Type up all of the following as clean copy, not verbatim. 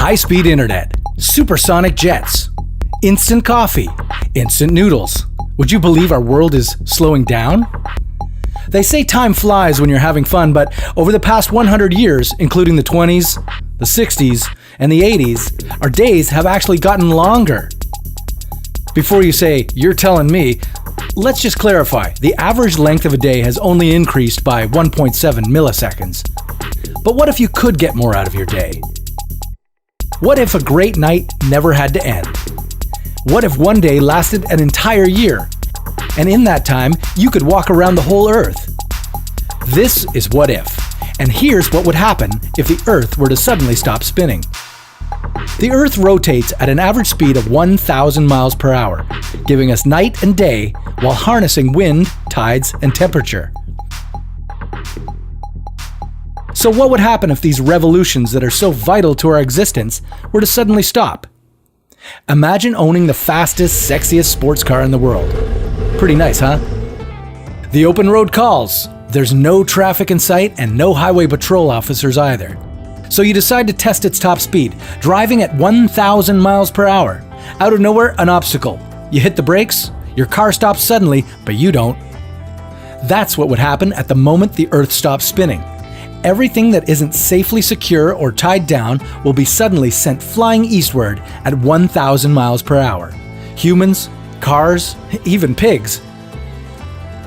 high-speed internet, supersonic jets, instant coffee, instant noodles. Would you believe our world is slowing down? They say time flies when you're having fun, but over the past 100 years, including the 20s, the 60s, and the 80s, our days have actually gotten longer. Before you say, "You're telling me," let's just clarify. The average length of a day has only increased by 1.7 milliseconds. But what if you could get more out of your day? What if a great night never had to end? What if one day lasted an entire year? And in that time, you could walk around the whole Earth. This is What If. And here's what would happen if the Earth were to suddenly stop spinning. The Earth rotates at an average speed of 1,000 miles per hour, giving us night and day while harnessing wind, tides, and temperature. So what would happen if these revolutions that are so vital to our existence were to suddenly stop? Imagine owning the fastest, sexiest sports car in the world. Pretty nice, huh? The open road calls. There's no traffic in sight and no highway patrol officers either. So you decide to test its top speed, driving at 1,000 miles per hour. Out of nowhere, an obstacle. You hit the brakes, your car stops suddenly, but you don't. That's what would happen at the moment the Earth stops spinning. Everything that isn't safely secure or tied down will be suddenly sent flying eastward at 1,000 miles per hour. Humans, cars, even pigs.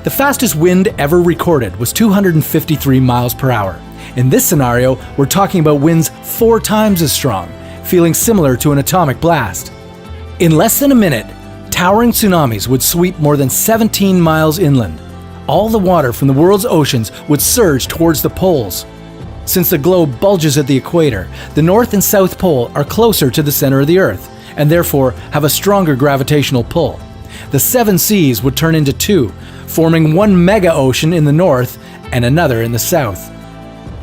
The fastest wind ever recorded was 253 miles per hour. In this scenario, we're talking about winds 4 times as strong, feeling similar to an atomic blast. In less than a minute, towering tsunamis would sweep more than 17 miles inland. All the water from the world's oceans would surge towards the poles. Since the globe bulges at the equator, the North and South Pole are closer to the center of the Earth, and therefore have a stronger gravitational pull. The 7 seas would turn into 2, forming one mega ocean in the north and another in the south.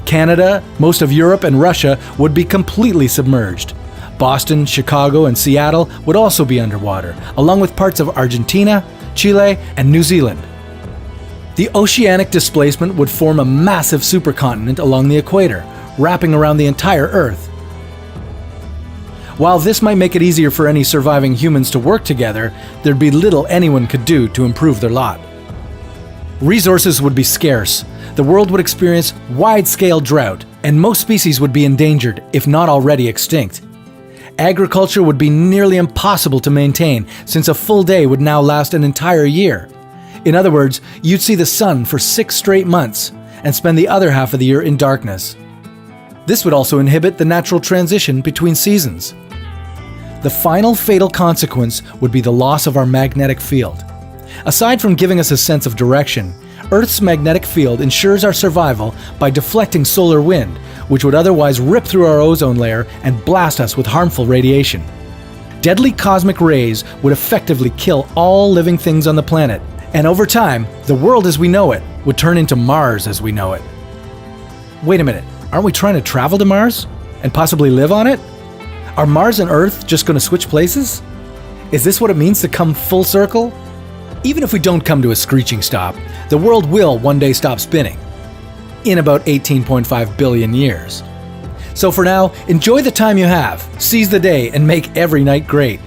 Canada, most of Europe, and Russia would be completely submerged. Boston, Chicago, and Seattle would also be underwater, along with parts of Argentina, Chile, and New Zealand. The oceanic displacement would form a massive supercontinent along the equator, wrapping around the entire Earth. While this might make it easier for any surviving humans to work together, there'd be little anyone could do to improve their lot. Resources would be scarce, the world would experience wide-scale drought, and most species would be endangered, if not already extinct. Agriculture would be nearly impossible to maintain, since a full day would now last an entire year. In other words, you'd see the sun for 6 straight months, and spend the other half of the year in darkness. This would also inhibit the natural transition between seasons. The final fatal consequence would be the loss of our magnetic field. Aside from giving us a sense of direction, Earth's magnetic field ensures our survival by deflecting solar wind, which would otherwise rip through our ozone layer and blast us with harmful radiation. Deadly cosmic rays would effectively kill all living things on the planet, and over time, the world as we know it would turn into Mars as we know it. Wait a minute, aren't we trying to travel to Mars? And possibly live on it? Are Mars and Earth just going to switch places? Is this what it means to come full circle? Even if we don't come to a screeching stop, the world will one day stop spinning. In about 18.5 billion years. So for now, enjoy the time you have, seize the day, and make every night great.